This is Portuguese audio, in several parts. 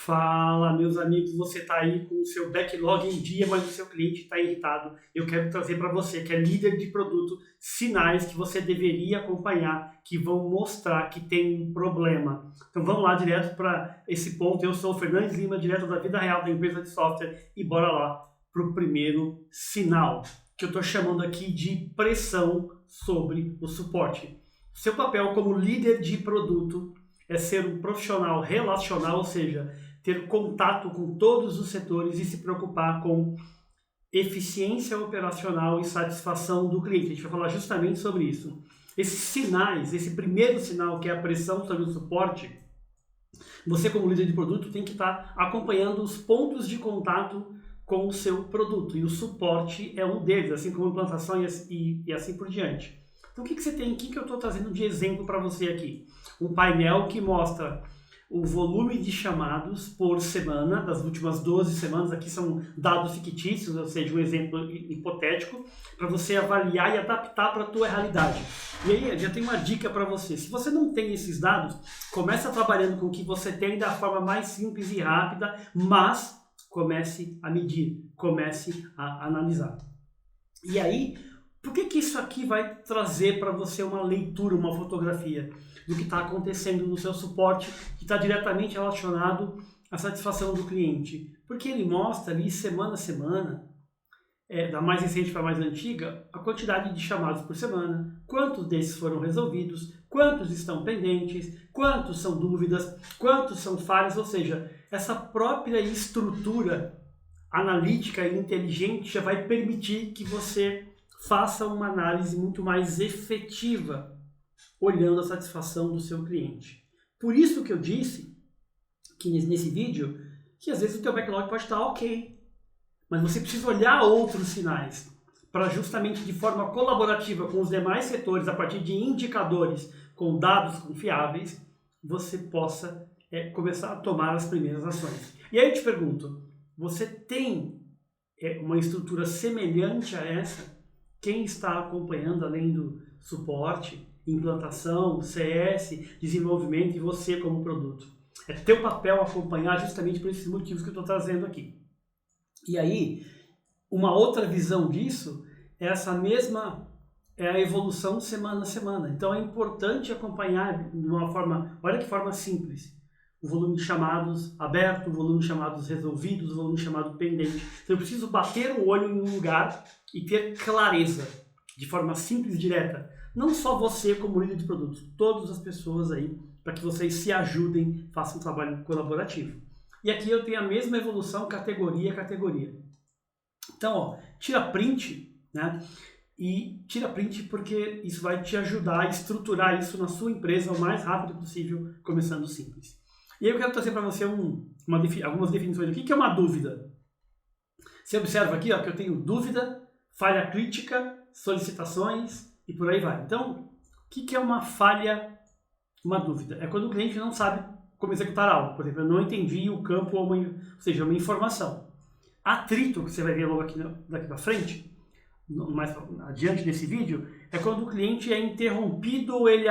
Fala, meus amigos, você está aí com o seu backlog em dia, mas o seu cliente está irritado. Eu quero trazer para você, que é líder de produto, sinais que você deveria acompanhar, que vão mostrar que tem um problema. Então vamos lá direto para esse ponto. Eu sou o Fernandes Lima, direto da vida real da empresa de software, e bora lá para o primeiro sinal, que eu estou chamando aqui de pressão sobre o suporte. Seu papel como líder de produto é ser um profissional relacional, ou seja, ter contato com todos os setores e se preocupar com eficiência operacional e satisfação do cliente. A gente vai falar justamente sobre isso. Esses sinais, esse primeiro sinal, que é a pressão sobre o suporte, você como líder de produto tem que estar acompanhando os pontos de contato com o seu produto, e o suporte é um deles, assim como a implantação e assim por diante. Então o que você tem aqui que eu estou trazendo de exemplo para você aqui? Um painel que mostra o volume de chamados por semana, das últimas 12 semanas, aqui são dados fictícios, ou seja, um exemplo hipotético, para você avaliar e adaptar para a tua realidade. E aí, já tem uma dica para você. Se você não tem esses dados, começa trabalhando com o que você tem da forma mais simples e rápida, mas comece a medir, comece a analisar. E aí, por que isso aqui vai trazer para você uma leitura, uma fotografia do que está acontecendo no seu suporte, que está diretamente relacionado à satisfação do cliente? Porque ele mostra ali, semana a semana, da mais recente para a mais antiga, a quantidade de chamados por semana, quantos desses foram resolvidos, quantos estão pendentes, quantos são dúvidas, quantos são falhas, ou seja, essa própria estrutura analítica e inteligente já vai permitir que você faça uma análise muito mais efetiva, olhando a satisfação do seu cliente. Por isso que eu disse, que nesse vídeo, que às vezes o teu backlog pode estar ok, mas você precisa olhar outros sinais, para justamente de forma colaborativa com os demais setores, a partir de indicadores com dados confiáveis, você possa começar a tomar as primeiras ações. E aí eu te pergunto, você tem uma estrutura semelhante a essa? Quem está acompanhando, além do suporte, implantação, CS, desenvolvimento e você como produto? É teu papel acompanhar justamente por esses motivos que eu estou trazendo aqui. E aí, uma outra visão disso é essa mesma, a evolução semana a semana. Então é importante acompanhar de uma forma, olha que forma simples, o volume de chamados aberto, o volume de chamados resolvidos, o volume de chamado pendente. Então eu preciso bater o olho em um lugar e ter clareza, de forma simples e direta. Não só você como líder de produtos, todas as pessoas aí, para que vocês se ajudem, façam um trabalho colaborativo. E aqui eu tenho a mesma evolução categoria a categoria. Então, ó, tira print, né? E tira print porque isso vai te ajudar a estruturar isso na sua empresa o mais rápido possível, começando simples. E aí eu quero trazer para você algumas definições aqui. O que é uma dúvida? Você observa aqui, ó, que eu tenho dúvida, falha crítica, solicitações e por aí vai. Então, o que é uma falha, uma dúvida? É quando o cliente não sabe como executar algo. Por exemplo, eu não entendi o campo, ou seja, uma informação. Atrito, que você vai ver logo aqui daqui para frente, mais adiante desse vídeo, é quando o cliente é interrompido ou ele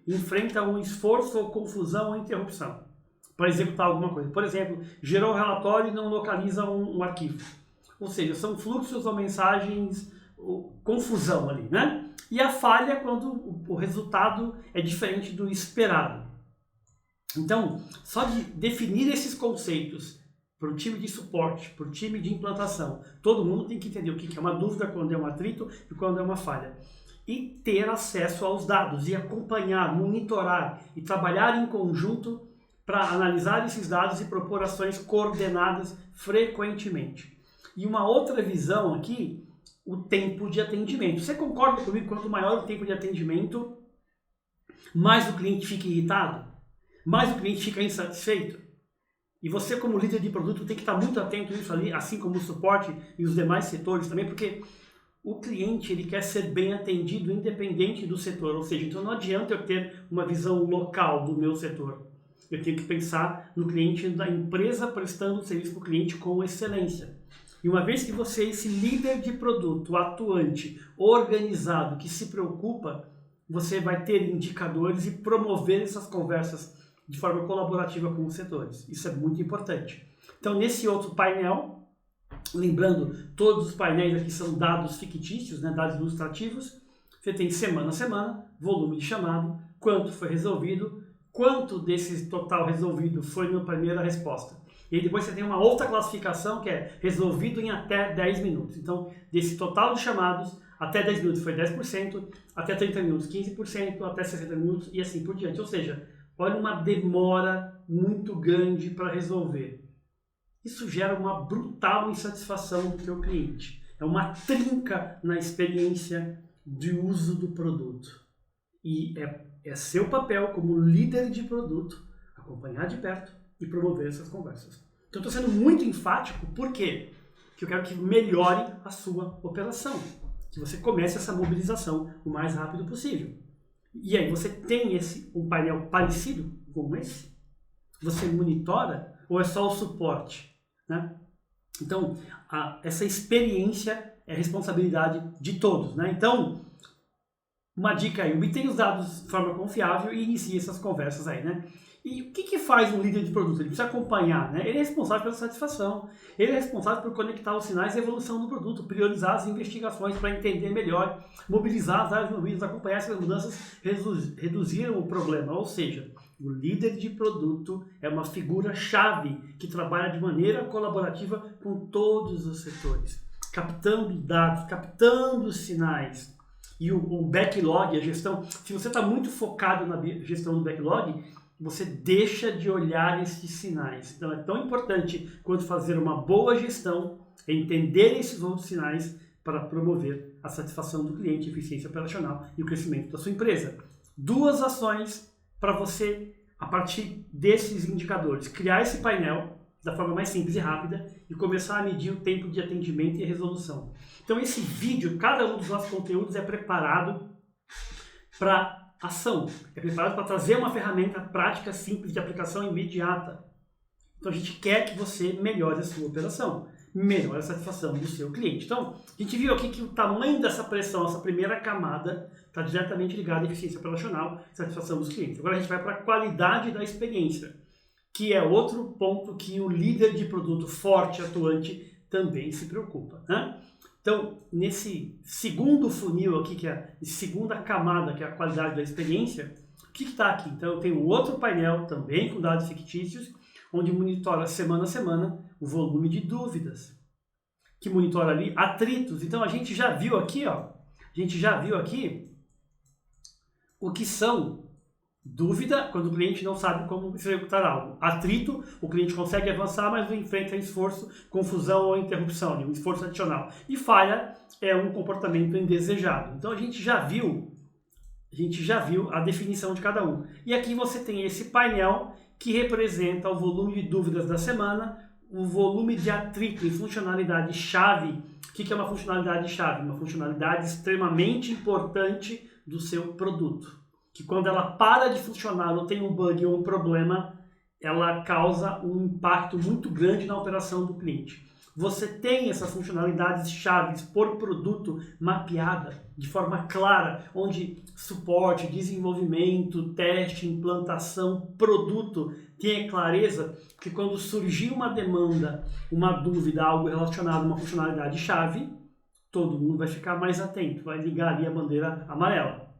enfrenta um esforço ou confusão ou interrupção para executar alguma coisa. Por exemplo, gerou um relatório e não localiza um arquivo. Ou seja, são fluxos ou mensagens, confusão ali, né? E a falha é quando o resultado é diferente do esperado. Então, só de definir esses conceitos para o time de suporte, para o time de implantação, todo mundo tem que entender o que é uma dúvida, quando é um atrito e quando é uma falha. E ter acesso aos dados, e acompanhar, monitorar e trabalhar em conjunto para analisar esses dados e propor ações coordenadas frequentemente. E uma outra visão aqui, o tempo de atendimento. Você concorda comigo que quanto maior o tempo de atendimento, mais o cliente fica irritado? Mais o cliente fica insatisfeito? E você como líder de produto tem que estar muito atento a isso ali, assim como o suporte e os demais setores também, porque o cliente ele quer ser bem atendido independente do setor, ou seja, então não adianta eu ter uma visão local do meu setor. Eu tenho que pensar no cliente da empresa prestando serviço para o cliente com excelência. E uma vez que você é esse líder de produto atuante, organizado, que se preocupa, você vai ter indicadores e promover essas conversas de forma colaborativa com os setores. Isso é muito importante. Então, nesse outro painel, lembrando, todos os painéis aqui são dados fictícios, né, dados ilustrativos. Você tem semana a semana, volume de chamado, quanto foi resolvido, quanto desse total resolvido foi na primeira resposta. E depois você tem uma outra classificação que é resolvido em até 10 minutos. Então, desse total de chamados, até 10 minutos foi 10%, até 30 minutos 15%, até 60 minutos e assim por diante. Ou seja, olha uma demora muito grande para resolver. Isso gera uma brutal insatisfação do teu cliente. É uma trinca na experiência de uso do produto. E é seu papel como líder de produto acompanhar de perto e promover essas conversas. Então, estou sendo muito enfático, por quê? Porque eu quero que melhore a sua operação, que você comece essa mobilização o mais rápido possível. E aí, você tem um painel parecido com esse? Você monitora ou é só o suporte? Né? Então, essa experiência é responsabilidade de todos. Né? Então, uma dica aí, obtenha os dados de forma confiável e inicie essas conversas aí, né? E o que faz um líder de produto? Ele precisa acompanhar, né? Ele é responsável pela satisfação, ele é responsável por conectar os sinais e evolução do produto, priorizar as investigações para entender melhor, mobilizar as áreas envolvidas, acompanhar essas mudanças, reduzir o problema. Ou seja, o líder de produto é uma figura-chave que trabalha de maneira colaborativa com todos os setores, captando dados, captando os sinais. E o backlog, a gestão, se você está muito focado na gestão do backlog, você deixa de olhar esses sinais. Então é tão importante quanto fazer uma boa gestão, entender esses outros sinais para promover a satisfação do cliente, a eficiência operacional e o crescimento da sua empresa. 2 ações para você, a partir desses indicadores, criar esse painel da forma mais simples e rápida e começar a medir o tempo de atendimento e resolução. Então esse vídeo, cada um dos nossos conteúdos é preparado para ação, é preparado para trazer uma ferramenta prática, simples, de aplicação imediata. Então a gente quer que você melhore a sua operação, melhore a satisfação do seu cliente. Então, a gente viu aqui que o tamanho dessa pressão, essa primeira camada, está diretamente ligado à eficiência operacional e satisfação dos clientes. Agora a gente vai para a qualidade da experiência, que é outro ponto que o líder de produto forte, atuante, também se preocupa, né? Então, nesse segundo funil aqui, que é a segunda camada, que é a qualidade da experiência, o que está aqui? Então, eu tenho outro painel também com dados fictícios, onde monitora semana a semana o volume de dúvidas, que monitora ali atritos. Então, a gente já viu aqui, o que são dúvida, quando o cliente não sabe como executar algo. Atrito, o cliente consegue avançar, mas enfrenta esforço, confusão ou interrupção, um esforço adicional. E falha é um comportamento indesejado. Então a gente já viu a definição de cada um. E aqui você tem esse painel que representa o volume de dúvidas da semana, o volume de atrito em funcionalidade-chave. O que é uma funcionalidade-chave? Uma funcionalidade extremamente importante do seu produto, que quando ela para de funcionar ou tem um bug ou um problema, ela causa um impacto muito grande na operação do cliente. Você tem essas funcionalidades chaves por produto mapeada de forma clara, onde suporte, desenvolvimento, teste, implantação, produto tenha clareza que quando surgir uma demanda, uma dúvida, algo relacionado a uma funcionalidade chave, todo mundo vai ficar mais atento, vai ligar ali a bandeira amarela.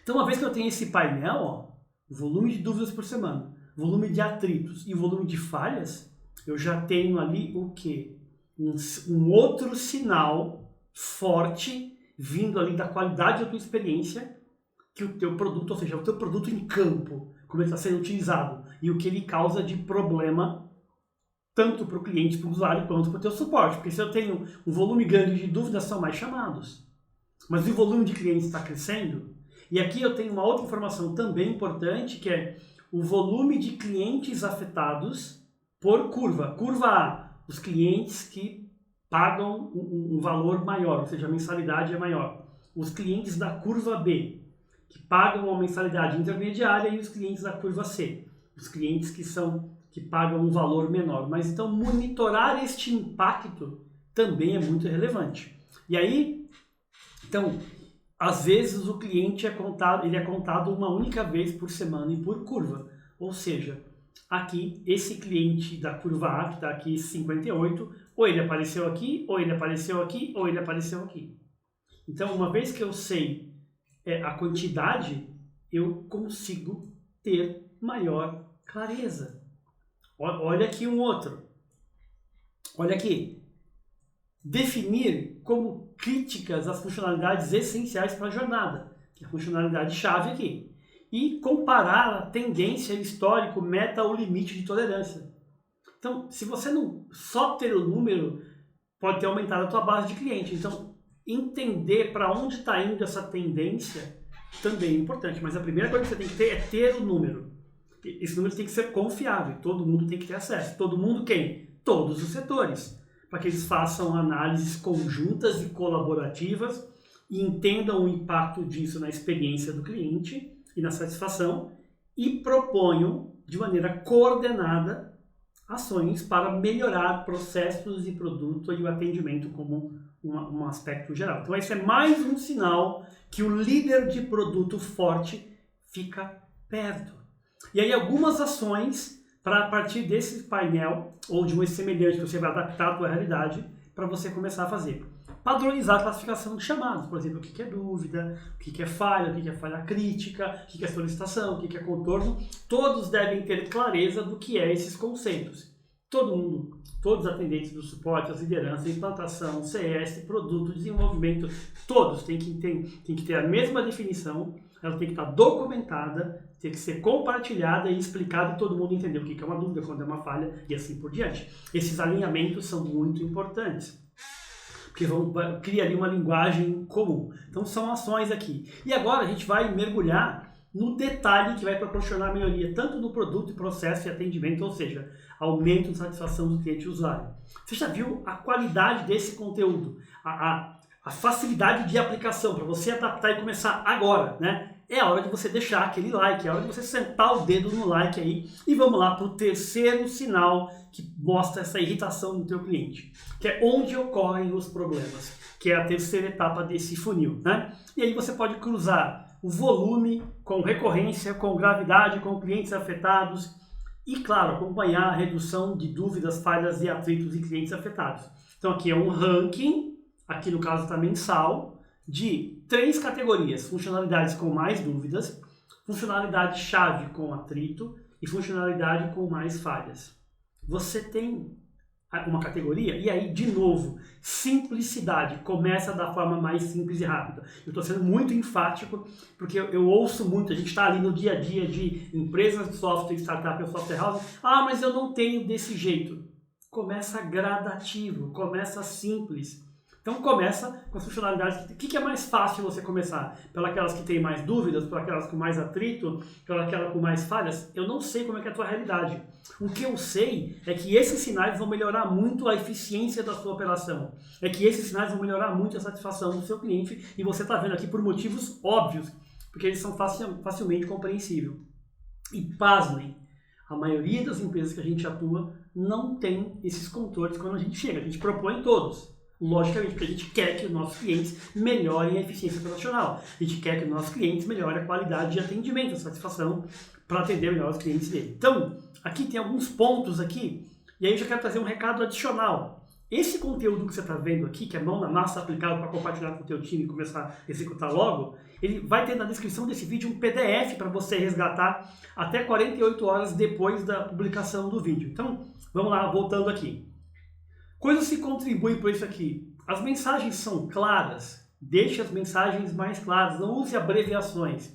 Então, uma vez que eu tenho esse painel, o volume de dúvidas por semana, volume de atritos e o volume de falhas, eu já tenho ali o quê? Um outro sinal forte vindo ali da qualidade da tua experiência, que o teu produto, ou seja, o teu produto em campo, como ele está sendo utilizado e o que ele causa de problema tanto para o cliente, para o usuário, quanto para o teu suporte. Porque se eu tenho um volume grande de dúvidas, são mais chamados. Mas o volume de clientes está crescendo. E aqui eu tenho uma outra informação também importante, que é o volume de clientes afetados por curva. Curva A, os clientes que pagam um valor maior, ou seja, a mensalidade é maior. Os clientes da curva B, que pagam uma mensalidade intermediária, e os clientes da curva C, os clientes que pagam um valor menor. Mas então monitorar este impacto também é muito relevante. E aí, então, às vezes o cliente ele é contado uma única vez por semana e por curva. Ou seja, aqui, esse cliente da curva A, que está aqui 58, ou ele apareceu aqui, ou ele apareceu aqui, ou ele apareceu aqui. Então, uma vez que eu sei a quantidade, eu consigo ter maior clareza. Olha aqui um outro. Olha aqui. Definir como críticas as funcionalidades essenciais para a jornada, que é a funcionalidade-chave aqui. E comparar a tendência, histórico, meta ou limite de tolerância. Então, se você não só ter o número, pode ter aumentado a tua base de cliente. Então, entender para onde está indo essa tendência também é importante. Mas a primeira coisa que você tem que ter é ter o número. Esse número tem que ser confiável. Todo mundo tem que ter acesso. Todo mundo quem? Todos os setores. Para que eles façam análises conjuntas e colaborativas e entendam o impacto disso na experiência do cliente e na satisfação e proponham de maneira coordenada ações para melhorar processos e produto e o atendimento como um aspecto geral. Então esse é mais um sinal que o líder de produto forte fica perto. E aí algumas ações para a partir desse painel ou de um semelhante que você vai adaptar à tua realidade para você começar a fazer. Padronizar a classificação de chamados, por exemplo, o que é dúvida, o que é falha, o que é falha crítica, o que é solicitação, o que é contorno. Todos devem ter clareza do que é esses conceitos. Todo mundo, todos os atendentes do suporte, as lideranças, implantação, CS, produto, desenvolvimento, todos têm que ter a mesma definição, ela tem que estar documentada, tem que ser compartilhada e explicada e todo mundo entender o que é uma dúvida, quando é uma falha e assim por diante. Esses alinhamentos são muito importantes, porque criar ali uma linguagem comum. Então são ações aqui. E agora a gente vai mergulhar no detalhe que vai proporcionar melhoria tanto no produto, processo e atendimento, ou seja, aumento de satisfação do cliente e usuário. Você já viu a qualidade desse conteúdo, a facilidade de aplicação para você adaptar e começar agora, né? É a hora de você deixar aquele like, é a hora de você sentar o dedo no like aí e vamos lá para o terceiro sinal que mostra essa irritação do teu cliente, que é onde ocorrem os problemas, que é a terceira etapa desse funil, né? E aí você pode cruzar o volume com recorrência, com gravidade, com clientes afetados e, claro, acompanhar a redução de dúvidas, falhas e atritos de clientes afetados. Então aqui é um ranking, aqui no caso está mensal, de 3 categorias: funcionalidades com mais dúvidas, funcionalidade-chave com atrito e funcionalidade com mais falhas. Você tem uma categoria e aí, de novo, simplicidade. Começa da forma mais simples e rápida. Eu estou sendo muito enfático porque eu ouço muito, a gente está ali no dia a dia de empresas de software, startup ou software house. Ah, mas eu não tenho desse jeito. Começa gradativo, começa simples. Então começa com as funcionalidades. O que é mais fácil você começar? Pelas que têm mais dúvidas, pelas com mais atrito, pelas com mais falhas? Eu não sei como é que é a tua realidade. O que eu sei é que esses sinais vão melhorar muito a eficiência da sua operação. É que esses sinais vão melhorar muito a satisfação do seu cliente e você está vendo aqui por motivos óbvios, porque eles são facilmente compreensíveis. E pasmem, a maioria das empresas que a gente atua não tem esses controles quando a gente chega. A gente propõe todos. Logicamente, porque a gente quer que os nossos clientes melhorem a eficiência operacional. A gente quer que os nossos clientes melhorem a qualidade de atendimento, a satisfação para atender melhor os clientes dele. Então, aqui tem alguns pontos aqui, e aí eu já quero trazer um recado adicional. Esse conteúdo que você está vendo aqui, que é mão na massa aplicado para compartilhar com o teu time e começar a executar logo, ele vai ter na descrição desse vídeo um PDF para você resgatar até 48 horas depois da publicação do vídeo. Então, vamos lá, voltando aqui. Coisas que contribuem para isso aqui. As mensagens são claras. Deixe as mensagens mais claras. Não use abreviações.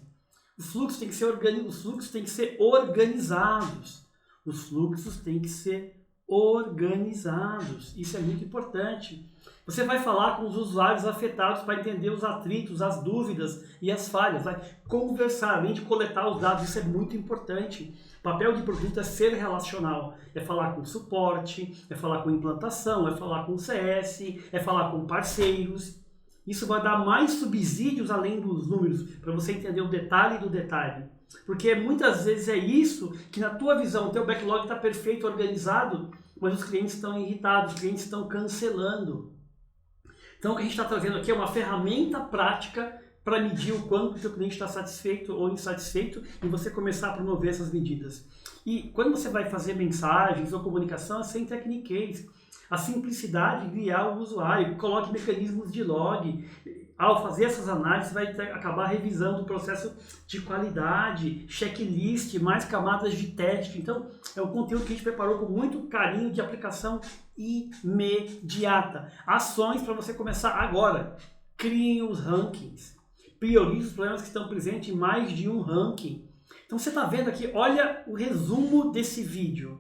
Os fluxos têm que ser organizados. Os fluxos têm que ser organizados. Isso é muito importante. Você vai falar com os usuários afetados para entender os atritos, as dúvidas e as falhas. Vai conversar, além de coletar os dados. Isso é muito importante. O papel de produto é ser relacional, é falar com suporte, é falar com implantação, é falar com CS, é falar com parceiros. Isso vai dar mais subsídios além dos números, para você entender o detalhe do detalhe. Porque muitas vezes é isso que na tua visão, o teu backlog está perfeito, organizado, mas os clientes estão irritados, os clientes estão cancelando. Então o que a gente está trazendo aqui é uma ferramenta prática para medir o quanto o seu cliente está satisfeito ou insatisfeito e você começar a promover essas medidas. E quando você vai fazer mensagens ou comunicação, é sem tecniquez. A simplicidade de guiar o usuário, coloque mecanismos de log. Ao fazer essas análises, vai acabar revisando o processo de qualidade, checklist, mais camadas de teste. Então, é um conteúdo que a gente preparou com muito carinho de aplicação imediata. Ações para você começar agora. Criem os rankings. Priorize os problemas que estão presentes em mais de um ranking. Então você está vendo aqui, olha o resumo desse vídeo.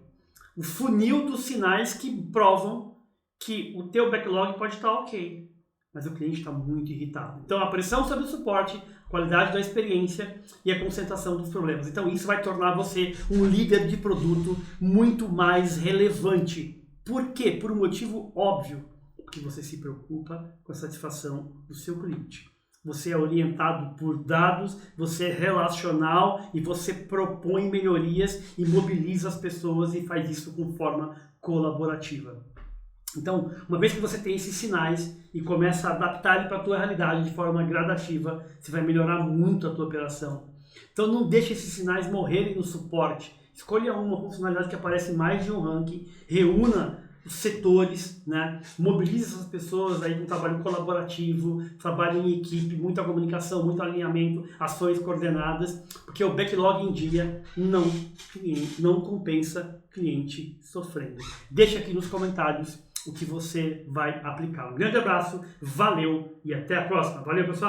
O funil dos sinais que provam que o teu backlog pode estar ok, mas o cliente está muito irritado. Então a pressão sobre o suporte, a qualidade da experiência e a concentração dos problemas. Então isso vai tornar você um líder de produto muito mais relevante. Por quê? Por um motivo óbvio, porque você se preocupa com a satisfação do seu cliente. Você é orientado por dados, você é relacional e você propõe melhorias e mobiliza as pessoas e faz isso com forma colaborativa. Então, uma vez que você tem esses sinais e começa a adaptar ele para a tua realidade de forma gradativa, você vai melhorar muito a tua operação. Então não deixe esses sinais morrerem no suporte. Escolha uma funcionalidade que aparece em mais de um ranking, reúna os setores, né? Mobilize essas pessoas aí com trabalho colaborativo, trabalho em equipe, muita comunicação, muito alinhamento, ações coordenadas, porque o backlog em dia não compensa cliente sofrendo. Deixa aqui nos comentários o que você vai aplicar. Um grande abraço, valeu e até a próxima. Valeu, pessoal!